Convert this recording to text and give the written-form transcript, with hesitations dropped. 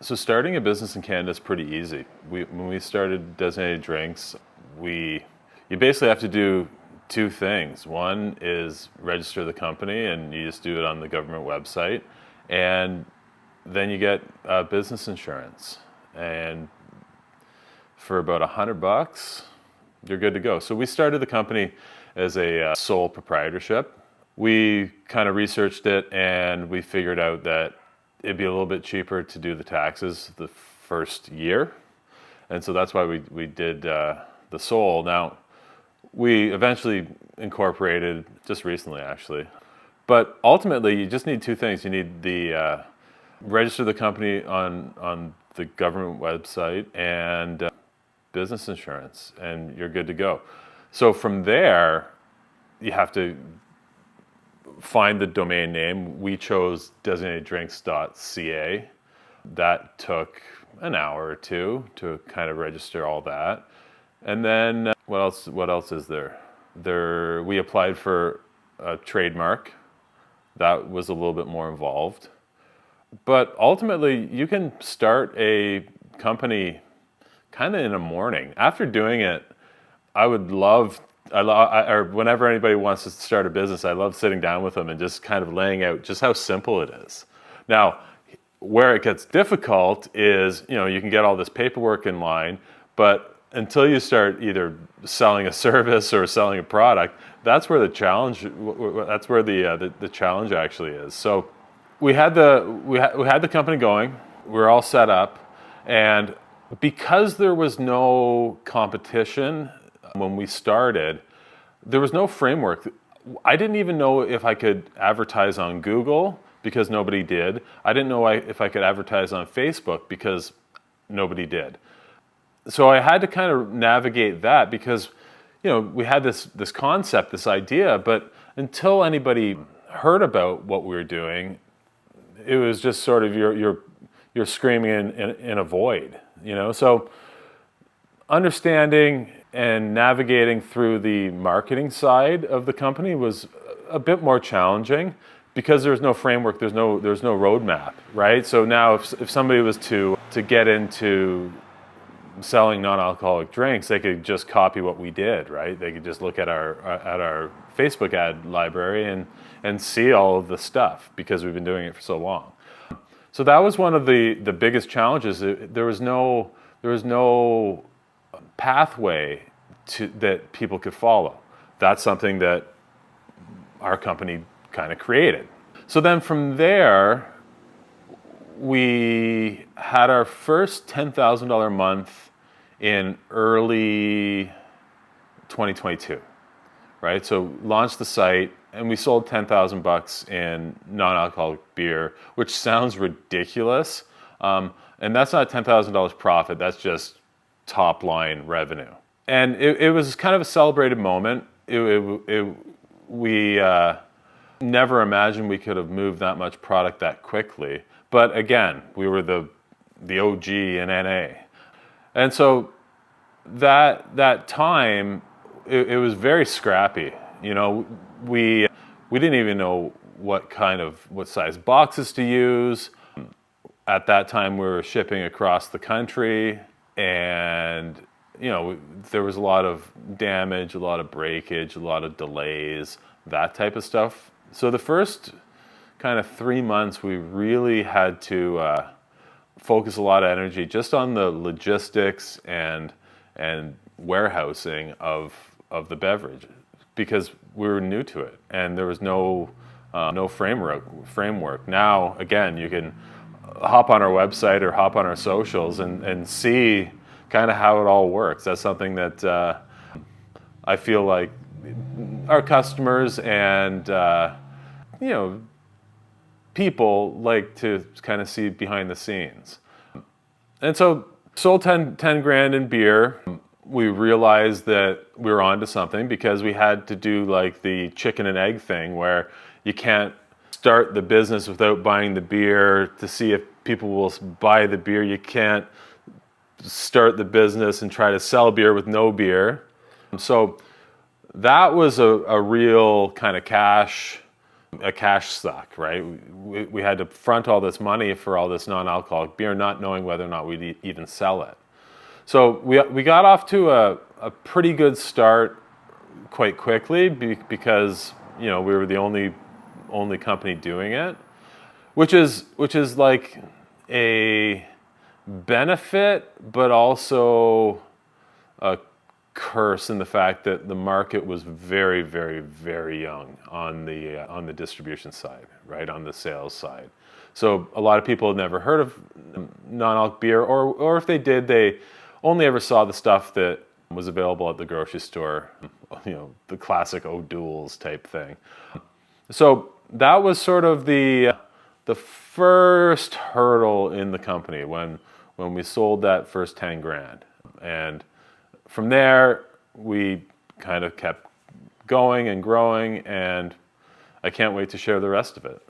So starting a business in Canada is pretty easy. When we started Designated Drinks, we you basically have to do two things. One is register the company, and you just do it on the government website, and then you get business insurance. And for about $100, you're good to go. So we started the company as a sole proprietorship. We kind of researched it, and we figured out that it'd be a little bit cheaper to do the taxes the first year. And so that's why we did the sole. Now, we eventually incorporated just recently, actually. But ultimately, you just need two things. You need the register the company on the government website and business insurance, and you're good to go. So from there, you have to find the domain name. We chose designateddrinks.ca. That took an hour or two to kind of register all that. And then what else is there? We applied for a trademark. That was a little bit more involved. But ultimately, you can start a company kind of in a morning. After doing it, or whenever anybody wants to start a business, I love sitting down with them and just kind of laying out just how simple it is. Now, where it gets difficult is, you can get all this paperwork in line, but until you start either selling a service or selling a product, that's where the challenge actually is. So we had the company going, we were all set up, and because there was no competition when we started, there was no framework. I didn't even know if I could advertise on Google because nobody did. I didn't know if I could advertise on Facebook because nobody did. So I had to kind of navigate that because, we had this concept, this idea, but until anybody heard about what we were doing, it was just sort of you're screaming in a void, So understanding and navigating through the marketing side of the company was a bit more challenging because there's no framework, there's no roadmap, right? So now if somebody was to get into selling non-alcoholic drinks, they could just copy what we did, right? They could just look at our Facebook ad library and see all of the stuff because we've been doing it for so long. So that was one of the biggest challenges. There was no pathway that people could follow. That's something that our company kind of created. So then from there, we had our first $10,000 month in early 2022, right? So launched the site, and we sold $10,000 in non-alcoholic beer, which sounds ridiculous. And that's not $10,000 profit, that's just top line revenue. And it was kind of a celebrated moment. We never imagined we could have moved that much product that quickly. But again, we were the OG in NA. And so that time, it was very scrappy. We didn't even know what size boxes to use. At that time, we were shipping across the country, and there was a lot of damage, a lot of breakage, a lot of delays, that type of stuff. So the first kind of 3 months, we really had to focus a lot of energy just on the logistics and warehousing of the beverage because we were new to it and there was no framework. Now, again, you can hop on our website or hop on our socials and see kind of how it all works. That's something that I feel like our customers and people like to kind of see behind the scenes. And so sold 10 grand in beer. We realized that we were onto something because we had to do like the chicken and egg thing where you can't start the business without buying the beer to see if people will buy the beer. You can't start the business and try to sell beer with no beer. So that was a real kind of cash a cash suck, right? We had to front all this money for all this non-alcoholic beer, not knowing whether or not we'd even sell it. So we got off to a pretty good start quite quickly because we were the only company doing it, which is like a benefit, but also a curse in the fact that the market was very, very, very young on the distribution side, right, on the sales side. So a lot of people had never heard of non-alc beer, or if they did, they only ever saw the stuff that was available at the grocery store, the classic O'Doul's type thing. So that was sort of the first hurdle in the company when we sold that first 10 grand. And from there, we kind of kept going and growing, and I can't wait to share the rest of it.